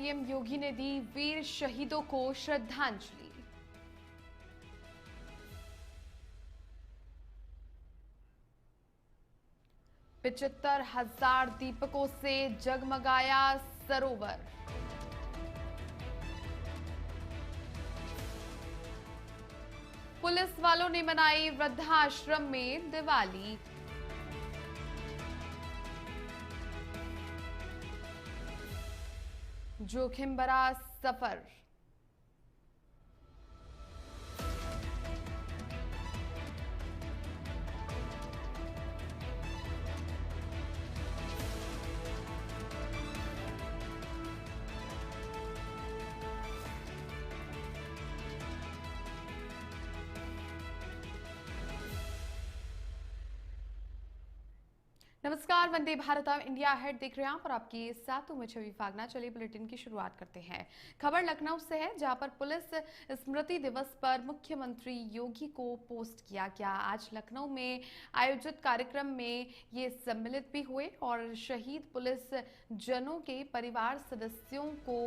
PM योगी ने दी वीर शहीदों को श्रद्धांजलि। पचहत्तर हजार दीपकों से जगमगाया सरोवर। पुलिस वालों ने मनाई वृद्धाश्रम में दिवाली। जोखिम भरा सफर। नमस्कार, वंदे भारतम इंडिया हेड देख रहे हैं आप और आपके साथ मैं छवि फागना। चलिए बुलेटिन की शुरुआत करते हैं। खबर लखनऊ से है, जहां पर पुलिस स्मृति दिवस पर मुख्यमंत्री योगी को पोस्ट किया गया। आज लखनऊ में आयोजित कार्यक्रम में ये सम्मिलित भी हुए और शहीद पुलिस जनों के परिवार सदस्यों को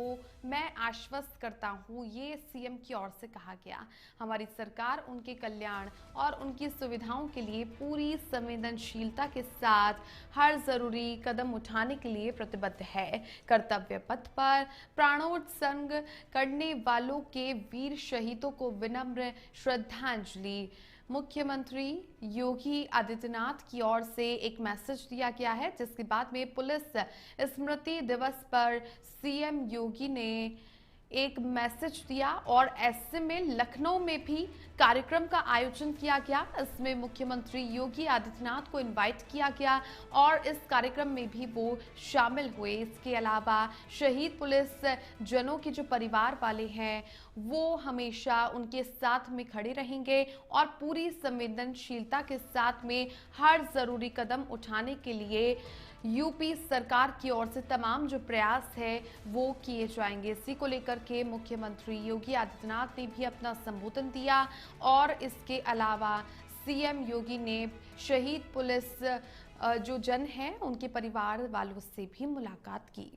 मैं आश्वस्त करता हूं, ये सीएम की ओर से कहा गया। हमारी सरकार उनके कल्याण और उनकी सुविधाओं के लिए पूरी संवेदनशीलता के साथ हर जरूरी कदम उठाने के लिए प्रतिबद्ध है। कर्तव्य पथ पर प्राणोत्सर्ग करने वालों के वीर शहीदों को विनम्र श्रद्धांजलि। मुख्यमंत्री योगी आदित्यनाथ की ओर से एक मैसेज दिया गया है, जिसके बाद में पुलिस स्मृति दिवस पर सीएम योगी ने एक मैसेज दिया और ऐसे में लखनऊ में भी कार्यक्रम का आयोजन किया गया। इसमें मुख्यमंत्री योगी आदित्यनाथ को इनवाइट किया गया और इस कार्यक्रम में भी वो शामिल हुए। इसके अलावा शहीद पुलिस जनों के जो परिवार वाले हैं वो हमेशा उनके साथ में खड़े रहेंगे और पूरी संवेदनशीलता के साथ में हर जरूरी कदम उठाने के लिए यूपी सरकार की ओर से तमाम जो प्रयास है वो किए जाएंगे। इसी को लेकर के मुख्यमंत्री योगी आदित्यनाथ ने भी अपना संबोधन दिया और इसके अलावा सीएम योगी ने शहीद पुलिस जो जन हैं उनके परिवार वालों से भी मुलाकात की।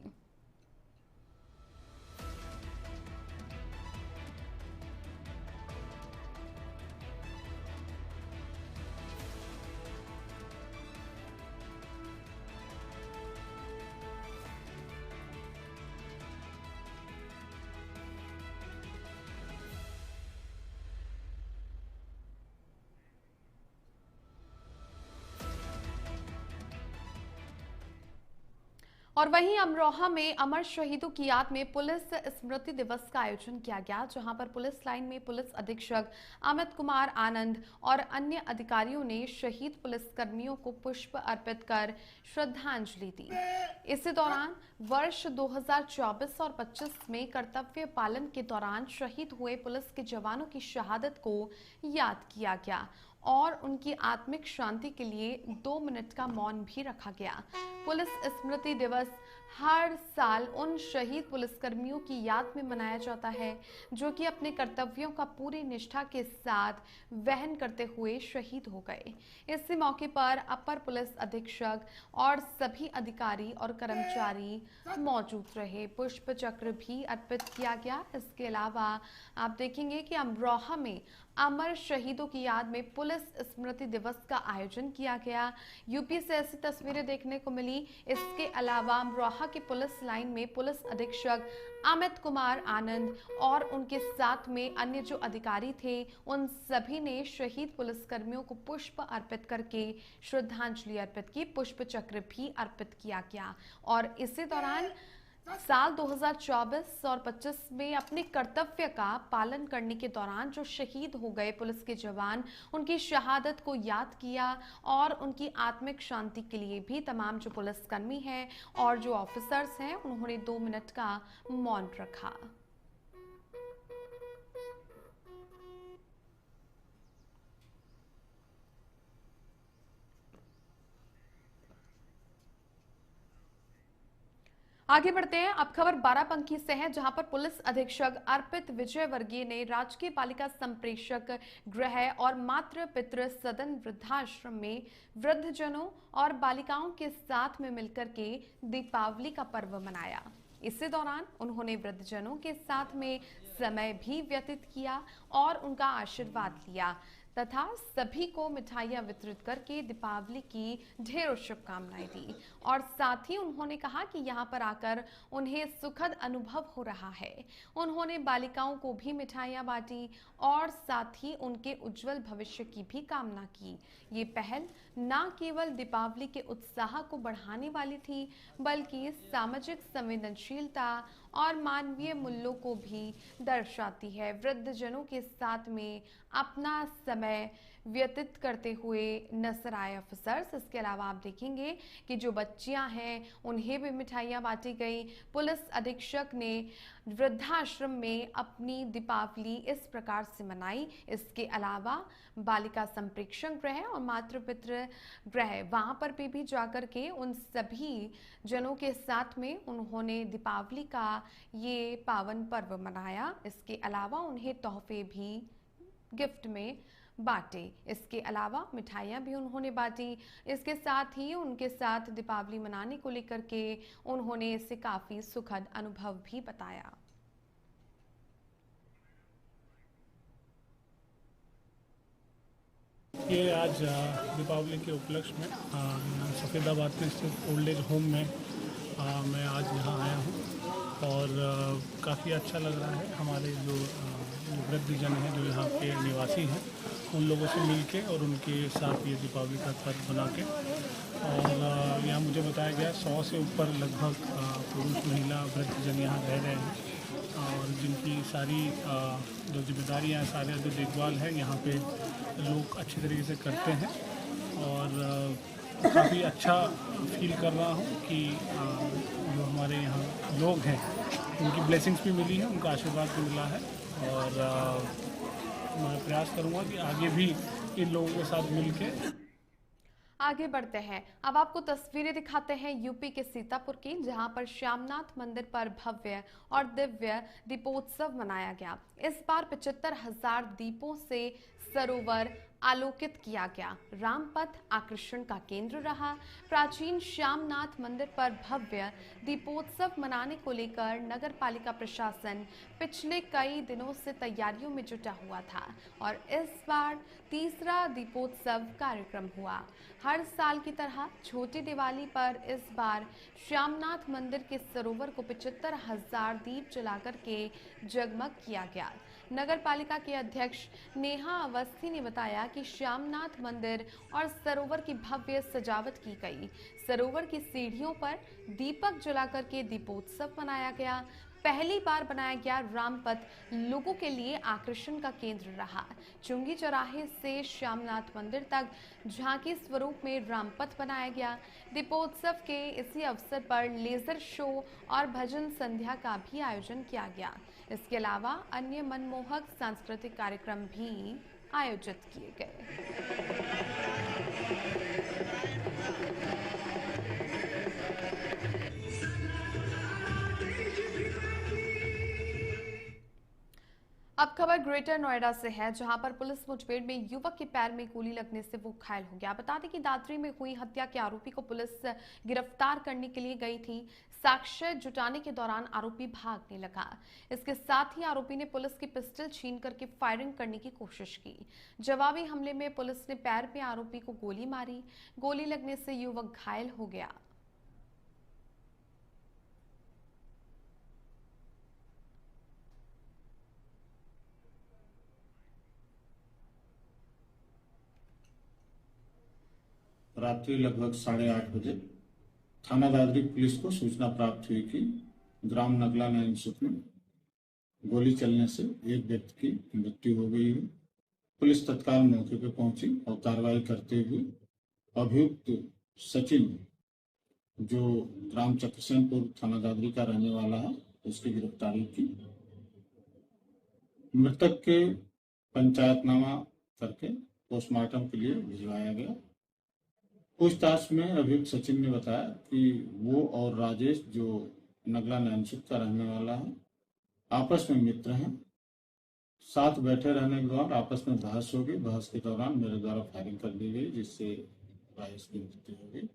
और वहीं अमरोहा में अमर शहीदों की याद में पुलिस स्मृति दिवस का आयोजन किया गया, जहां पर पुलिस लाइन में पुलिस अधीक्षक अमित कुमार आनंद और अन्य अधिकारियों ने शहीद पुलिसकर्मियों को पुष्प अर्पित कर श्रद्धांजलि दी। इसी दौरान वर्ष 2024 और 25 में कर्तव्य पालन के दौरान शहीद हुए पुलिस के जवानों की शहादत को याद किया गया और उनकी आत्मिक शांति के लिए 2 मिनट का मौन भी रखा गया। पुलिस स्मृति दिवस हर साल उन शहीद पुलिसकर्मियों की याद में मनाया जाता है जो कि अपने कर्तव्यों का पूरी निष्ठा के साथ वहन करते हुए शहीद हो गए। इसी मौके पर अपर पुलिस अधीक्षक और सभी अधिकारी और कर्मचारी मौजूद रहे। पुष्प चक्र भी अर्पित किया गया। इसके अलावा आप देखेंगे कि अमरोहा में अमर शहीदों की याद में पुलिस स्मृति दिवस का आयोजन किया गया। यूपी से ऐसी तस्वीरें देखने को मिली। इसके अलावा अमरोहा की पुलिस लाइन में पुलिस अधीक्षक अमित कुमार आनंद और उनके साथ में अन्य जो अधिकारी थे उन सभी ने शहीद पुलिसकर्मियों को पुष्प अर्पित करके श्रद्धांजलि अर्पित की। पुष्प चक्र भी अर्पित किया गया और इसी दौरान साल 2024 और 25 में अपने कर्तव्य का पालन करने के दौरान जो शहीद हो गए पुलिस के जवान, उनकी शहादत को याद किया और उनकी आत्मिक शांति के लिए भी तमाम जो पुलिसकर्मी हैं और जो ऑफिसर्स हैं उन्होंने 2 मिनट का मौन रखा। आगे बढ़ते हैं। अब खबर बाराबंकी से है, जहां पर पुलिस अधीक्षक अर्पित विजय वर्गीय ने राजकीय बालिका संप्रेषक गृह और मातृ पितृ सदन वृद्धाश्रम में वृद्धजनों और बालिकाओं के साथ में मिलकर के दीपावली का पर्व मनाया। इसी दौरान उन्होंने वृद्धजनों के साथ में समय भी व्यतीत किया और उनका आशीर्वाद लिया तथा सभी को मिठाइयां वितरित करके दीपावली की ढेरों शुभकामनाएं दी और साथ ही उन्होंने कहा कि यहां पर आकर उन्हें सुखद अनुभव हो रहा है। उन्होंने बालिकाओं को भी मिठाइयां बांटी और साथ ही उनके उज्जवल भविष्य की भी कामना की। ये पहल न केवल दीपावली के उत्साह को बढ़ाने वाली थी, बल्कि सामाजिक संवेदनशीलता और मानवीय मूल्यों को भी दर्शाती है। वृद्धजनों के साथ में अपना समय व्यतीत करते हुए नजर आए ऑफिसर्स। इसके अलावा आप देखेंगे कि जो बच्चियां हैं उन्हें भी मिठाइयां बांटी गई। पुलिस अधीक्षक ने वृद्धाश्रम में अपनी दीपावली इस प्रकार से मनाई। इसके अलावा बालिका संप्रेक्षण गृह और मातृ पितृ गृह वहां पर भी जाकर के उन सभी जनों के साथ में उन्होंने दीपावली का ये पावन पर्व मनाया। इसके अलावा उन्हें तोहफे भी गिफ्ट में बांटे। इसके अलावा मिठाइयां भी उन्होंने बांटी। इसके साथ ही उनके साथ दीपावली मनाने को लेकर के उन्होंने इसे काफी सुखद अनुभव भी बताया। ये आज दीपावली के उपलक्ष्य में सफेदाबाद के स्थित ओल्ड एज होम में मैं आज यहाँ आया हूँ और काफ़ी अच्छा लग रहा है। हमारे जो वृद्धजन हैं जो यहाँ के निवासी हैं उन लोगों से मिलके और उनके साथ ये दीपावली का पर्व बना के और यहाँ मुझे बताया गया 100 से ऊपर लगभग पुरुष महिला वृद्धजन यहाँ रह रहे हैं और जिनकी सारी जो जिम्मेदारियाँ हैं, सारे जो देखभाल है यहाँ पे लोग अच्छी तरीके से करते हैं और काफ़ी अच्छा फील कर रहा हूँ कि जो हमारे यहाँ लोग हैं उनकी ब्लेसिंग्स भी मिली है, उनका आशीर्वाद भी मिला है और मैं प्रयास करूँगा कि आगे भी इन लोगों के साथ मिलके आगे बढ़ते हैं। अब आपको तस्वीरें दिखाते हैं यूपी के सीतापुर की, जहां पर श्यामनाथ मंदिर पर भव्य और दिव्य दीपोत्सव मनाया गया। इस बार 75,000 दीपों से सरोवर आलोकित किया गया। रामपथ आकर्षण का केंद्र रहा। प्राचीन श्यामनाथ मंदिर पर भव्य दीपोत्सव मनाने को लेकर नगर पालिका प्रशासन पिछले कई दिनों से तैयारियों में जुटा हुआ था और इस बार तीसरा दीपोत्सव कार्यक्रम हुआ। हर साल की तरह छोटी दिवाली पर इस बार श्यामनाथ मंदिर के सरोवर को 75,000 दीप जलाकर के जगमग किया गया। नगर पालिका के अध्यक्ष नेहा अवस्थी ने बताया कि श्यामनाथ मंदिर और सरोवर की भव्य सजावट की गई। सरोवर की सीढ़ियों पर दीपक जलाकर के दीपोत्सव मनाया गया। पहली बार बनाया गया रामपथ लोगों के लिए आकर्षण का केंद्र रहा। चुंगी चौराहे से श्यामनाथ मंदिर तक झांकी स्वरूप में रामपथ बनाया गया। दीपोत्सव के इसी अवसर पर लेजर शो और भजन संध्या का भी आयोजन किया गया। इसके अलावा अन्य मनमोहक सांस्कृतिक कार्यक्रम भी आयोजित किए गए। अब खबर ग्रेटर नोएडा से है, जहां पर पुलिस मुठभेड़ में युवक के पैर में गोली लगने से वो घायल हो गया। बता दें कि दादरी में हुई हत्या के आरोपी को पुलिस गिरफ्तार करने के लिए गई थी। साक्ष्य जुटाने के दौरान आरोपी भागने लगा। इसके साथ ही आरोपी ने पुलिस की पिस्टल छीन करके फायरिंग करने की कोशिश की। जवाबी हमले में पुलिस ने पैर में आरोपी को गोली मारी। गोली लगने से युवक घायल हो गया। रात्रि लगभग 8:30 बजे थाना दादरी पुलिस को सूचना प्राप्त हुई कि ग्राम नगला नैनसुख में गोली चलने से एक व्यक्ति की मृत्यु हो गई है। पुलिस तत्काल मौके पर पहुंची और कार्रवाई करते हुए अभियुक्त सचिन, जो ग्राम चक्रसेनपुर थाना दादरी का रहने वाला है, उसकी गिरफ्तारी की। मृतक के पंचायतनामा करके पोस्टमार्टम के लिए भिजवाया गया। पूछताछ में अभियुक्त सचिन ने बताया कि वो और राजेश, जो नगला नैनसुख का रहने वाला है, आपस में मित्र हैं। साथ बैठे रहने के दौरान आपस में बहस हो गई। बहस के दौरान मेरे द्वारा फायरिंग कर दी गई, जिससे राजेश की मृत्यु हो गई।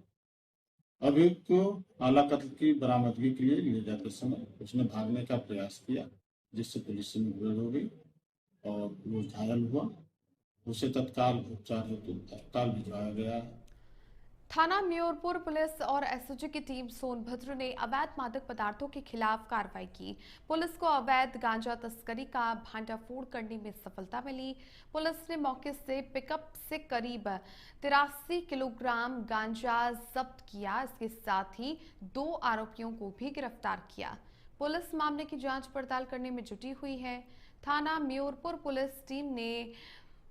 अभियुक्त को आला कत्ल की बरामदगी के लिए ले जाते समय उसने भागने का प्रयास किया, जिससे पुलिस से मुठभेड़ हो गई और वो घायल हुआ। उसे तत्काल उपचार हेतु अस्पताल भिजवाया गया है। थाना म्योरपुर पुलिस और एसओजी की टीम सोनभद्र ने अवैध मादक पदार्थों के खिलाफ कार्रवाई की। पुलिस को अवैध गांजा तस्करी का भांडाफोड़ करने में सफलता मिली। पुलिस ने मौके से पिकअप से करीब 83 किलोग्राम गांजा जब्त किया। इसके साथ ही 2 आरोपियों को भी गिरफ्तार किया। पुलिस मामले की जांच पड़ताल करने में जुटी हुई है। थाना म्योरपुर पुलिस टीम ने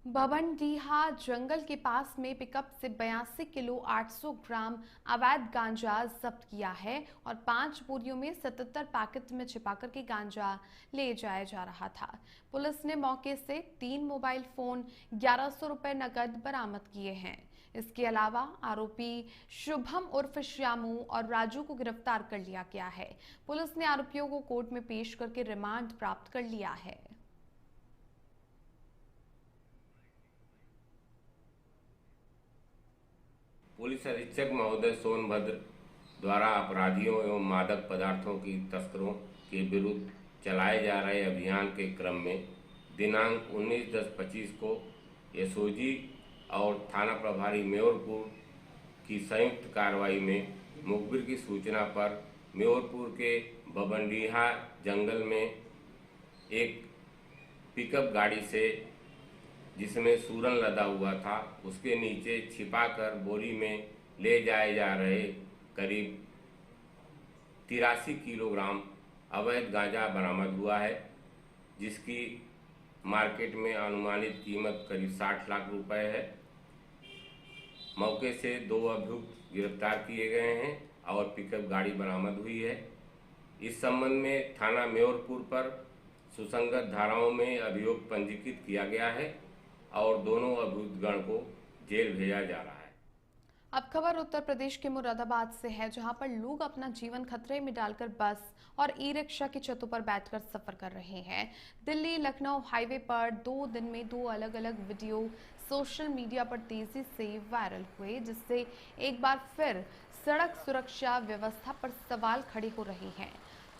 बबनडीहा जंगल के पास में पिकअप से 82 किलो 800 ग्राम अवैध गांजा जब्त किया है और 5 बोरियों में 77 पैकेट में छिपाकर के गांजा ले जाया जा रहा था। पुलिस ने मौके से 3 मोबाइल फोन, 1100 रुपए नकद बरामद किए हैं। इसके अलावा आरोपी शुभम उर्फ श्यामू और राजू को गिरफ्तार कर लिया गया है। पुलिस ने आरोपियों को कोर्ट में पेश करके रिमांड प्राप्त कर लिया है। पुलिस अधीक्षक महोदय सोनभद्र द्वारा अपराधियों एवं मादक पदार्थों की तस्करों के विरुद्ध चलाए जा रहे अभियान के क्रम में दिनांक 19/10/25 को एसओजी और थाना प्रभारी म्योरपुर की संयुक्त कार्रवाई में मुखबिर की सूचना पर म्योरपुर के बबनडीहा जंगल में एक पिकअप गाड़ी से, जिसमें सूरन लदा हुआ था, उसके नीचे छिपाकर बोरी में ले जाए जा रहे करीब 83 किलोग्राम अवैध गांजा बरामद हुआ है, जिसकी मार्केट में अनुमानित कीमत करीब 60 लाख रुपए है। मौके से 2 अभियुक्त गिरफ्तार किए गए हैं और पिकअप गाड़ी बरामद हुई है। इस संबंध में थाना म्योरपुर पर सुसंगत धाराओं में अभियोग पंजीकृत किया गया है और दोनों अभियुक्तगण को जेल भेजा जा रहा है। अब खबर उत्तर प्रदेश के मुरादाबाद से है, जहां पर लोग अपना जीवन खतरे में डालकर बस और ई रिक्शा की छतों पर बैठकर सफर कर रहे हैं। दिल्ली लखनऊ हाईवे पर 2 दिन में 2 अलग अलग वीडियो सोशल मीडिया पर तेजी से वायरल हुए, जिससे एक बार फिर सड़क सुरक्षा व्यवस्था पर सवाल खड़े हो रहे हैं।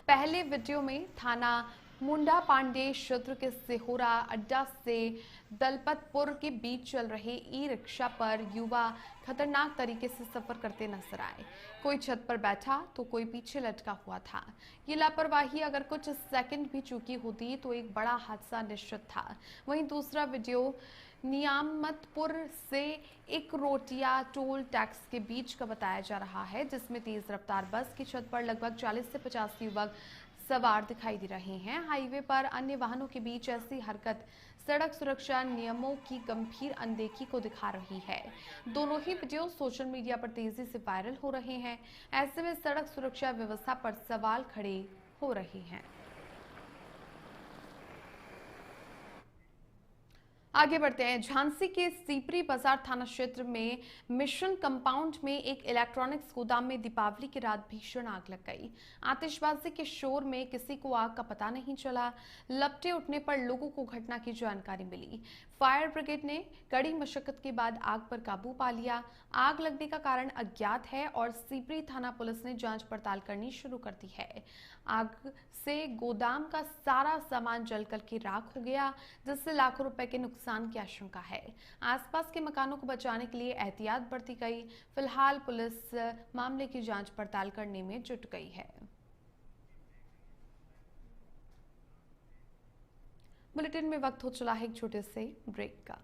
पहले वीडियो में थाना मुंडा पांडे क्षेत्र के सिहोरा अड्डा से दलपतपुर के बीच चल रहे ई रिक्शा पर युवा खतरनाक तरीके से सफर करते नजर आए। कोई छत पर बैठा तो कोई पीछे लटका हुआ था। ये लापरवाही अगर कुछ सेकंड भी चूकी होती तो एक बड़ा हादसा निश्चित था। वहीं दूसरा वीडियो नियामतपुर से एक रोटिया टोल टैक्स के बीच का बताया जा रहा है, जिसमें तेज रफ्तार बस की छत पर लगभग 40 से 50 युवक सवार दिखाई दे रहे हैं। हाईवे पर अन्य वाहनों के बीच ऐसी हरकत सड़क सुरक्षा नियमों की गंभीर अनदेखी को दिखा रही है। दोनों ही वीडियो सोशल मीडिया पर तेजी से वायरल हो रहे हैं। ऐसे में सड़क सुरक्षा व्यवस्था पर सवाल खड़े हो रहे हैं। आगे बढ़ते हैं। झांसी के सीपरी बाजार थाना क्षेत्र में मिशन कंपाउंड में एक इलेक्ट्रॉनिक्स गोदाम में दीपावली की रात भीषण आग लग गई। आतिशबाजी के शोर में किसी को आग का पता नहीं चला। लपटे उठने पर लोगों को घटना की जानकारी मिली। फायर ब्रिगेड ने कड़ी मशक्कत के बाद आग पर काबू पा लिया। आग लगने का कारण अज्ञात है और सीपरी थाना पुलिस ने जांच पड़ताल करनी शुरू कर दी है। आग से गोदाम का सारा सामान जलकर के राख हो गया, जिससे लाखों रुपए के नुकसान की आशंका है। आसपास के मकानों को बचाने के लिए एहतियात बरती गई। फिलहाल पुलिस मामले की जांच पड़ताल करने में जुट गई है। बुलेटिन में वक्त हो चला है एक छोटे से ब्रेक का।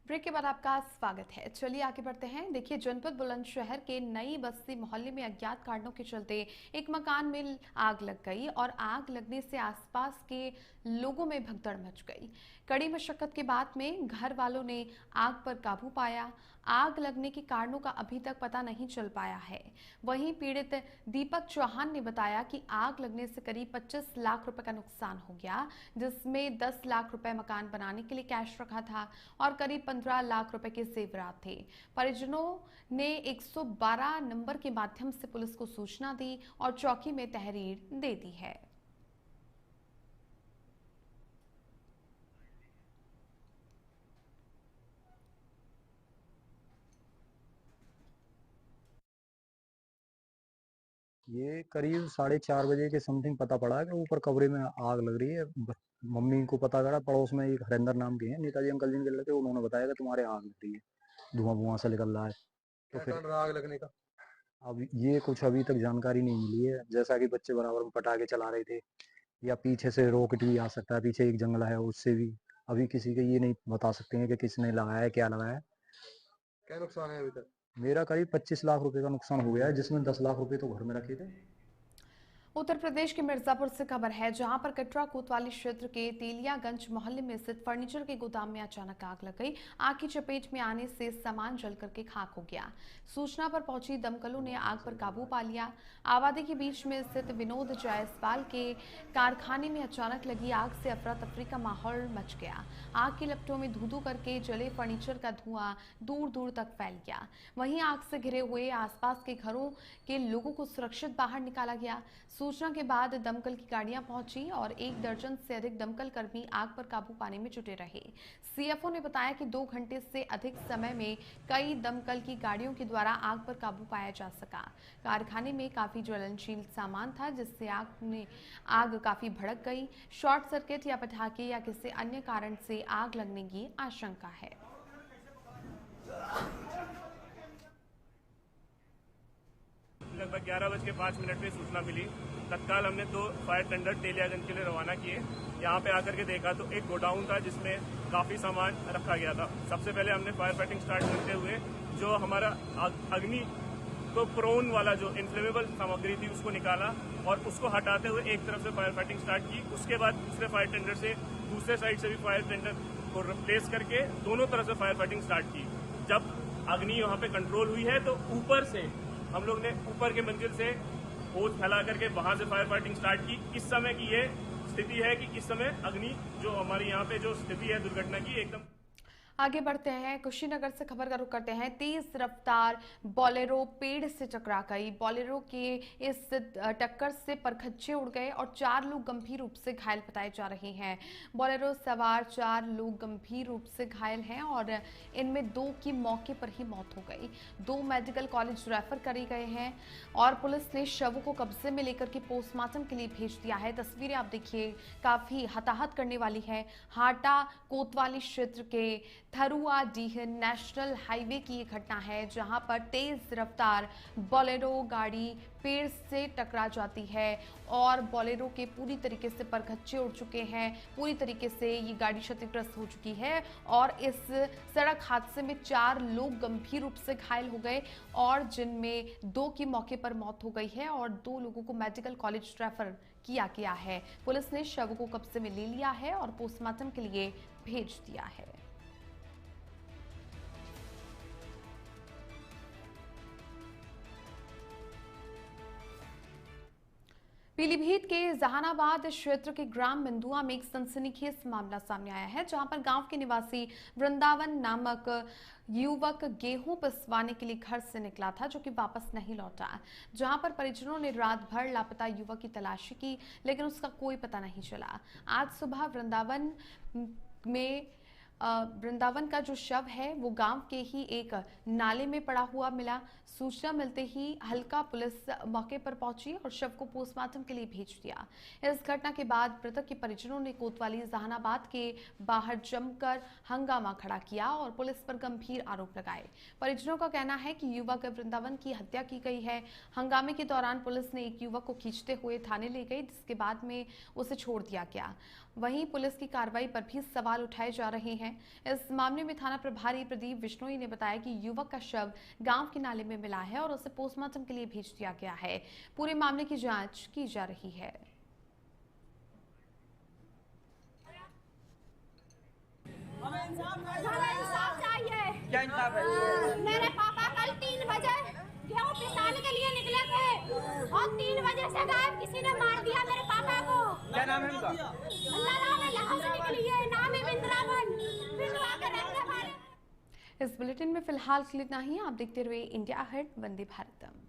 ब्रेक के बाद आपका स्वागत है। चलिए आगे बढ़ते हैं। देखिए, जनपद बुलंदशहर के नई बस्ती मोहल्ले में अज्ञात कारणों के चलते एक मकान में आग लग गई और आग लगने से आसपास के लोगों में भगदड़ मच गई। कड़ी मशक्कत के बाद में घर वालों ने आग पर काबू पाया। आग लगने के कारणों का अभी तक पता नहीं चल पाया है। वहीं पीड़ित दीपक चौहान ने बताया कि आग लगने से करीब 25 लाख रुपए का नुकसान हो गया, जिसमें 10 लाख रुपए मकान बनाने के लिए कैश रखा था और करीब 15 लाख रुपए के जेवरात थे। परिजनों ने 112 नंबर के माध्यम से पुलिस को सूचना दी और चौकी में तहरीर दे दी है। ये करीब 4:30 बजे के समथिंग पता पड़ा कि ऊपर कमरे में आग लग रही है। मम्मी को पता करा, पड़ोस में एक हरेंद्र नाम के हैं नेताजी अंकल जी के लड़के, उन्होंने बताया कि तुम्हारे आग लग रही है, धुआं से निकल रहा है। तो फिर आग लगने का अब ये कुछ अभी तक जानकारी नहीं मिली है। जैसा कि बच्चे बराबर में पटाखे चला रहे थे, या पीछे से रॉकेट भी आ सकता है, पीछे एक जंगल है उससे भी। अभी किसी के ये नहीं बता सकते हैं कि किसने लगाया है, क्या लगाया है। क्या नुकसान है अभी तक? मेरा करीब 25 लाख रुपए का नुकसान हो गया है, जिसमें 10 लाख रुपए तो घर में रखे थे। उत्तर प्रदेश के मिर्जापुर से खबर है, जहां पर कटरा कोतवाली क्षेत्र के तेलियागंज मोहल्ले में स्थित फर्नीचर के गोदाम में अचानक आग लग गई। आग की चपेट में आने से सामान जल करके खाक हो गया। सूचना पर पहुंची दमकलों ने आग पर काबू पा लिया। आबादी के बीच में स्थित विनोद जायसवाल के कारखाने में अचानक लगी आग से अफरा तफरी का माहौल मच गया। आग की लपटों में धू-धू करके जले फर्नीचर का धुआं दूर दूर तक फैल गया। वहीं आग से घिरे हुए आसपास के घरों के लोगों को सुरक्षित बाहर निकाला गया। सूचना के बाद दमकल की गाड़ियां पहुंची और 1 दर्जन से अधिक दमकल कर्मी आग पर काबू पाने में जुटे रहे। सीएफओ ने बताया कि 2 घंटे से अधिक समय में कई दमकल की गाड़ियों के द्वारा आग पर काबू पाया जा सका। कारखाने में काफी ज्वलनशील सामान था, जिससे आग काफी भड़क गई। शॉर्ट सर्किट या पटाखे या किसी अन्य कारण से आग लगने की आशंका है। लगभग 11:05 में सूचना मिली। तत्काल हमने 2 फायर टेंडर तेलियागंज के लिए रवाना किए। यहाँ पे आकर के देखा तो एक गोडाउन था जिसमें काफ़ी सामान रखा गया था। सबसे पहले हमने फायर फाइटिंग स्टार्ट करते हुए जो हमारा अग्नि को प्रोन वाला जो इन्फ्लेमेबल सामग्री थी उसको निकाला और उसको हटाते हुए एक तरफ से फायर फाइटिंग स्टार्ट की। उसके बाद दूसरे फायर टेंडर से दूसरे साइड से भी फायर टेंडर को रिप्लेस करके दोनों तरफ से फायर फाइटिंग स्टार्ट की। जब अग्नि यहाँ पे कंट्रोल हुई है तो ऊपर से हम लोग ने ऊपर के मंजिल से होज फैला करके वहां से फायर फाइटिंग स्टार्ट की। इस समय की ये स्थिति है कि इस समय अग्नि जो हमारी यहाँ पे जो स्थिति है दुर्घटना की एकदम। आगे बढ़ते हैं, कुशीनगर से खबर का रुख करते हैं। तेज रफ्तार बोलेरो पेड़ से टकरा गई। बोलेरो के इस टक्कर से परखच्चे उड़ गए और 4 लोग गंभीर रूप से घायल बताए जा रहे हैं। बोलेरो सवार 4 लोग गंभीर रूप से घायल हैं और इनमें 2 की मौके पर ही मौत हो गई। 2 मेडिकल कॉलेज रेफर करे गए हैं और पुलिस ने शवों को कब्जे में लेकर के पोस्टमार्टम के लिए भेज दिया है। तस्वीरें आप देखिए, काफी हताहत करने वाली है। हाटा कोतवाली क्षेत्र के थरुआडीह नेशनल हाईवे की ये घटना है, जहां पर तेज रफ्तार बोलेरो गाड़ी पेड़ से टकरा जाती है और बोलेरो के पूरी तरीके से परखच्चे उड़ चुके हैं। पूरी तरीके से ये गाड़ी क्षतिग्रस्त हो चुकी है और इस सड़क हादसे में 4 लोग गंभीर रूप से घायल हो गए और जिनमें 2 की मौके पर मौत हो गई है और 2 लोगों को मेडिकल कॉलेज रेफर किया गया है। पुलिस ने शव को कब्जे में ले लिया है और पोस्टमार्टम के लिए भेज दिया है। पीलीभीत के जहानाबाद क्षेत्र के ग्राम बिंदुआ में एक सनसनीखेज मामला सामने आया है, जहां पर गांव के निवासी वृंदावन नामक युवक गेहूं पिसवाने के लिए घर से निकला था, जो कि वापस नहीं लौटा। जहां पर परिजनों ने रात भर लापता युवक की तलाशी की, लेकिन उसका कोई पता नहीं चला। आज सुबह वृंदावन का जो शव है वो गांव के ही एक नाले में पड़ा हुआ मिला। सूचना मिलते ही हल्का पुलिस मौके पर पहुंची और शव को पोस्टमार्टम के लिए भेज दिया। इस घटना के बाद मृतक के परिजनों ने कोतवाली जहानाबाद के बाहर जमकर हंगामा खड़ा किया और पुलिस पर गंभीर आरोप लगाए। परिजनों का कहना है कि युवक वृंदावन की हत्या की गई है। हंगामे के दौरान पुलिस ने एक युवक को खींचते हुए थाने ले गई, जिसके बाद में उसे छोड़ दिया गया। वहीं पुलिस की कार्रवाई पर भी सवाल उठाए जा रहे हैं। इस मामले में थाना प्रभारी प्रदीप बिश्नोई ने बताया कि युवक का शव गांव के नाले में मिला है और उसे पोस्टमार्टम के लिए भेज दिया गया है। पूरे मामले की जांच की जा रही है। हमें इंसाफ चाहिए। क्या इंसाफ है? मेरे पापा कल 3 बजे गेहूं पिसाने के लिए निकले थे और 3 बजे से गायब। किसी ने मार दिया मेरे पापा को। क्या नाम है उनका? अल्लाह नाम है, यहाँ से निकली है, नाम है वृंदावन। बिंदुआ के रहने वाले। इस बुलेटिन में फिलहाल के लिए इतना ही। आप देखते रहिए इंडिया अहेड, वंदे भारतम।